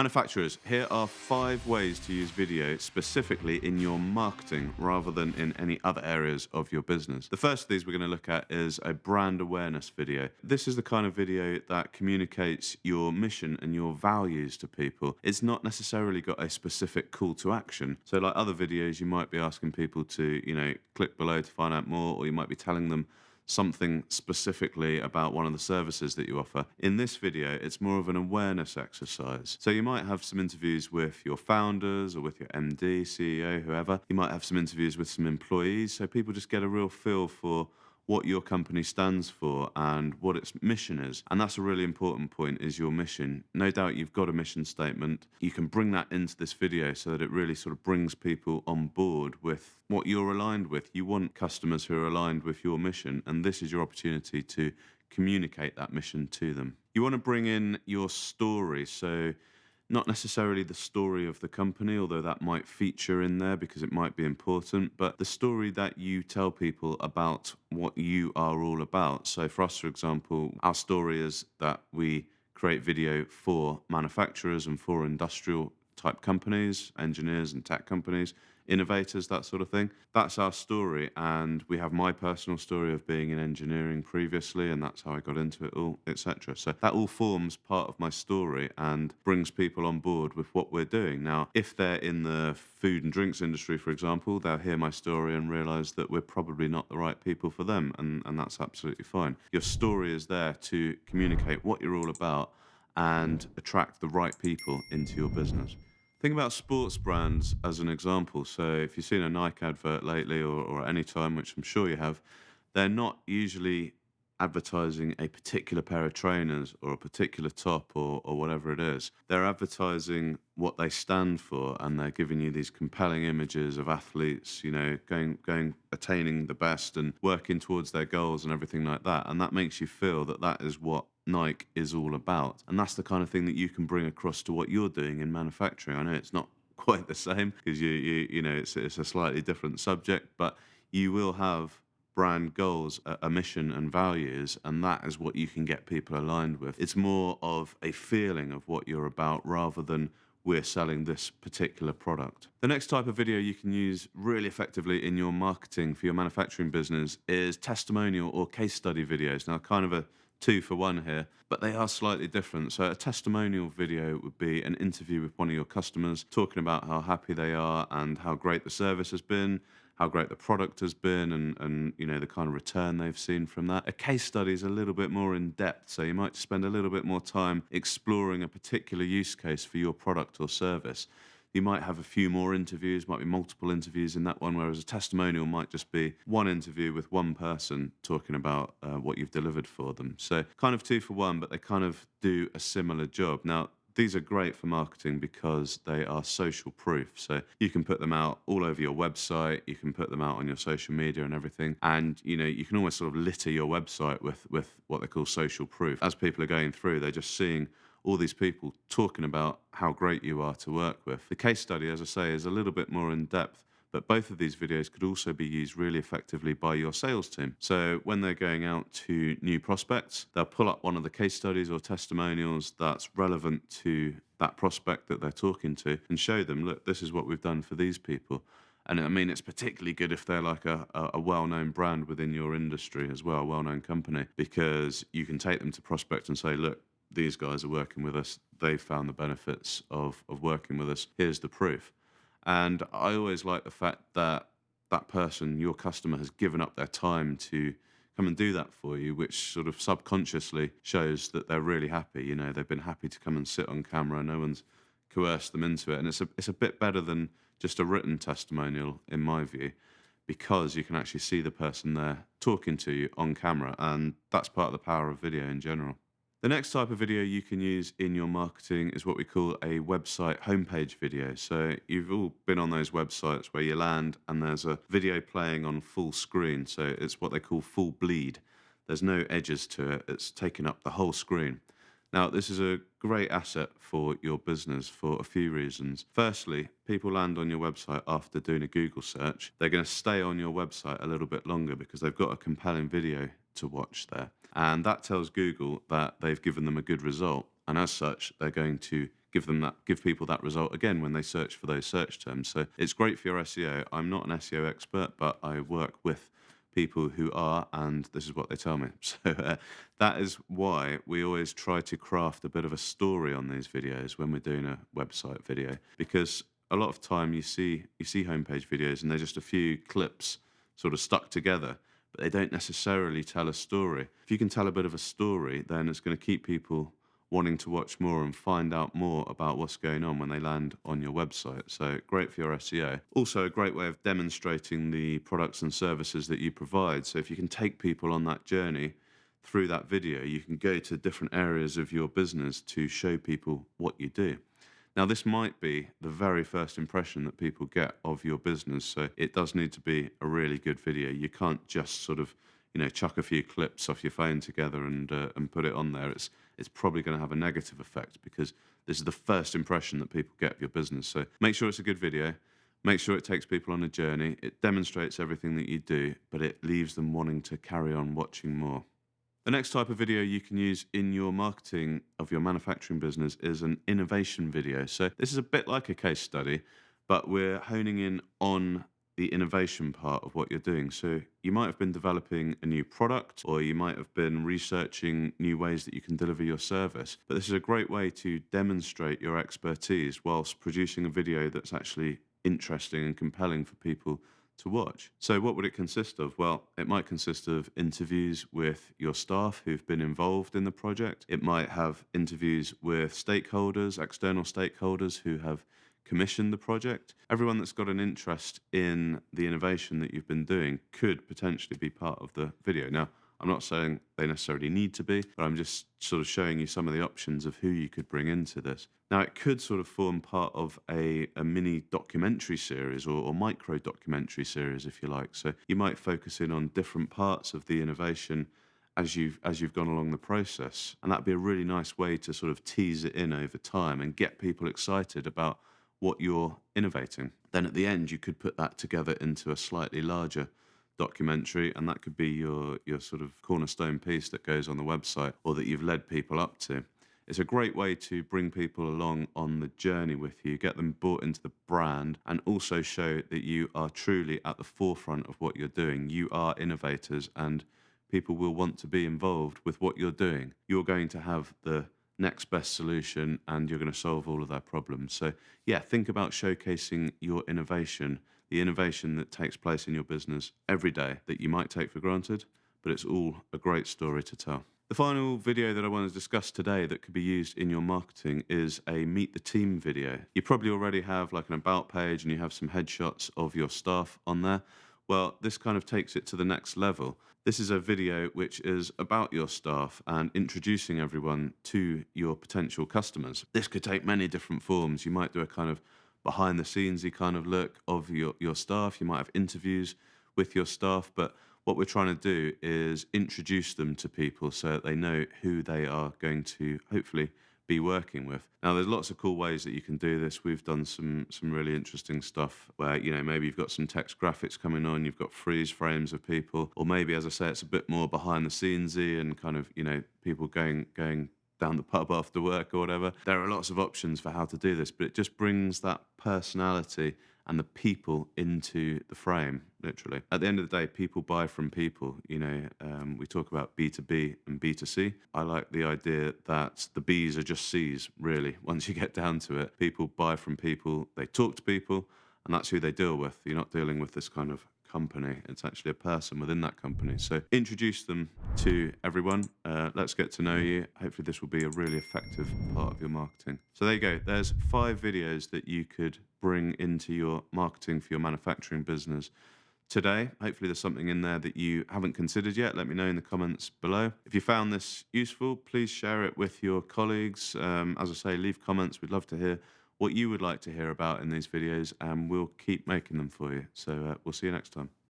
Manufacturers, here are 5 ways to use video specifically in your marketing rather than in any other areas of your business. The first of these we're going to look at is a brand awareness video. This is the kind of video that communicates your mission and your values to people. It's not necessarily got a specific call to action. So like other videos, you might be asking people to, click below to find out more, or you might be telling them something specifically about one of the services that you offer. In this video, it's more of an awareness exercise. So you might have some interviews with your founders or with your MD, CEO, whoever. You might have some interviews with some employees, so people just get a real feel for what your company stands for and what its mission is. And that's a really important point, is your mission. No doubt you've got a mission statement. You can bring that into this video so that it really sort of brings people on board with what you're aligned with. You want customers who are aligned with your mission, and this is your opportunity to communicate that mission to them. You want to bring in your story, so not necessarily the story of the company, although that might feature in there because it might be important, but the story that you tell people about what you are all about. So for us, for example, our story is that we create video for manufacturers and for industrial type companies, engineers and tech companies, innovators, that sort of thing. That's our story. And we have my personal story of being in engineering previously, and that's how I got into it all, etc. So that all forms part of my story and brings people on board with what we're doing. Now, if they're in the food and drinks industry, for example, they'll hear my story and realize that we're probably not the right people for them, and that's absolutely fine. Your story is there to communicate what you're all about and attract the right people into your business. Think about sports brands as an example. So if you've seen a Nike advert lately or at any time, which I'm sure you have, they're not usually advertising a particular pair of trainers or a particular top or whatever it is. They're advertising what they stand for, and they're giving you these compelling images of athletes, attaining the best and working towards their goals and everything like that. And that makes you feel that that is what Nike is all about. And that's the kind of thing that you can bring across to what you're doing in manufacturing. I know it's not quite the same because it's a slightly different subject, but you will have brand goals, a mission and values, and that is what you can get people aligned with. It's more of a feeling of what you're about rather than we're selling this particular product. The next type of video you can use really effectively in your marketing for your manufacturing business is testimonial or case study videos. Now, kind of a 2 for 1 here, but they are slightly different. So a testimonial video would be an interview with one of your customers talking about how happy they are and how great the service has been, how great the product has been, and the kind of return they've seen from that. A case study is a little bit more in depth, so you might spend a little bit more time exploring a particular use case for your product or service. You might have a few more interviews, might be multiple interviews in that one, whereas a testimonial might just be one interview with one person talking about what you've delivered for them. So kind of 2 for 1, but they kind of do a similar job. Now, these are great for marketing because they are social proof. So you can put them out all over your website, you can put them out on your social media and everything. And, you can almost sort of litter your website with what they call social proof. As people are going through, they're just seeing all these people talking about how great you are to work with. The case study, as I say, is a little bit more in depth, but both of these videos could also be used really effectively by your sales team. So when they're going out to new prospects, they'll pull up one of the case studies or testimonials that's relevant to that prospect that they're talking to and show them, look, this is what we've done for these people. And I mean, it's particularly good if they're like a well-known brand within your industry as well, a well-known company, because you can take them to prospects and say, look, these guys are working with us. They've found the benefits of working with us. Here's the proof. And I always like the fact that that person, your customer, has given up their time to come and do that for you, which sort of subconsciously shows that they're really happy. They've been happy to come and sit on camera. No one's coerced them into it. And it's a bit better than just a written testimonial, in my view, because you can actually see the person there talking to you on camera. And that's part of the power of video in general. The next type of video you can use in your marketing is what we call a website homepage video. So you've all been on those websites where you land and there's a video playing on full screen. So it's what they call full bleed. There's no edges to it. It's taking up the whole screen. Now, this is a great asset for your business for a few reasons. Firstly, people land on your website after doing a Google search. They're going to stay on your website a little bit longer because they've got a compelling video to watch there. And that tells Google that they've given them a good result. And as such, they're going to give people that result again when they search for those search terms. So it's great for your SEO. I'm not an SEO expert, but I work with people who are, and this is what they tell me. So that is why we always try to craft a bit of a story on these videos when we're doing a website video, because a lot of time you see homepage videos and they're just a few clips sort of stuck together, but they don't necessarily tell a story. If you can tell a bit of a story, then it's going to keep people wanting to watch more and find out more about what's going on when they land on your website. So great for your SEO. Also a great way of demonstrating the products and services that you provide. So if you can take people on that journey through that video, you can go to different areas of your business to show people what you do. Now, this might be the very first impression that people get of your business, so it does need to be a really good video. You can't just sort of, chuck a few clips off your phone together and put it on there. It's probably going to have a negative effect because this is the first impression that people get of your business. So make sure it's a good video. Make sure it takes people on a journey. It demonstrates everything that you do, but it leaves them wanting to carry on watching more. The next type of video you can use in your marketing of your manufacturing business is an innovation video. So this is a bit like a case study, but we're honing in on the innovation part of what you're doing. So you might have been developing a new product, or you might have been researching new ways that you can deliver your service. But this is a great way to demonstrate your expertise whilst producing a video that's actually interesting and compelling for people to watch. So what would it consist of? Well, it might consist of interviews with your staff who've been involved in the project. It might have interviews with stakeholders, external stakeholders who have commissioned the project. Everyone that's got an interest in the innovation that you've been doing could potentially be part of the video. Now, I'm not saying they necessarily need to be, but I'm just sort of showing you some of the options of who you could bring into this. Now, it could sort of form part of a mini documentary series or micro documentary series, if you like. So you might focus in on different parts of the innovation as you've gone along the process. And that'd be a really nice way to sort of tease it in over time and get people excited about what you're innovating. Then at the end, you could put that together into a slightly larger documentary, and that could be your sort of cornerstone piece that goes on the website or that you've led people up to. It's a great way to bring people along on the journey with you, get them bought into the brand, and also show that you are truly at the forefront of what you're doing. You are innovators, and people will want to be involved with what you're doing. You're going to have the next best solution, and you're going to solve all of their problems. So yeah, think about showcasing your innovation, the innovation that takes place in your business every day that you might take for granted, but it's all a great story to tell. The final video that I want to discuss today that could be used in your marketing is a meet the team video. You probably already have like an about page and you have some headshots of your staff on there. Well, this kind of takes it to the next level. This is a video which is about your staff and introducing everyone to your potential customers. This could take many different forms. You might do a kind of behind the scenesy kind of look of your staff. You might have interviews with your staff, but what we're trying to do is introduce them to people so that they know who they are going to hopefully be working with. Now, there's lots of cool ways that you can do this. We've done some really interesting stuff where, maybe you've got some text graphics coming on, you've got freeze frames of people, or maybe, as I say, it's a bit more behind the scenesy and kind of, people going down the pub after work or whatever. There are lots of options for how to do this, but it just brings that personality and the people into the frame, literally. At the end of the day, people buy from people. We talk about B2B and B2C. I like the idea that the Bs are just Cs, really, once you get down to it. People buy from people, they talk to people, and that's who they deal with. You're not dealing with this kind of company. It's actually a person within that company. So introduce them to everyone. Let's get to know you. Hopefully this will be a really effective part of your marketing. So there you go. There's 5 videos that you could bring into your marketing for your manufacturing business today. Hopefully there's something in there that you haven't considered yet. Let me know in the comments below. If you found this useful, please share it with your colleagues. As I say, leave comments. We'd love to hear what you would like to hear about in these videos, and we'll keep making them for you. So we'll see you next time.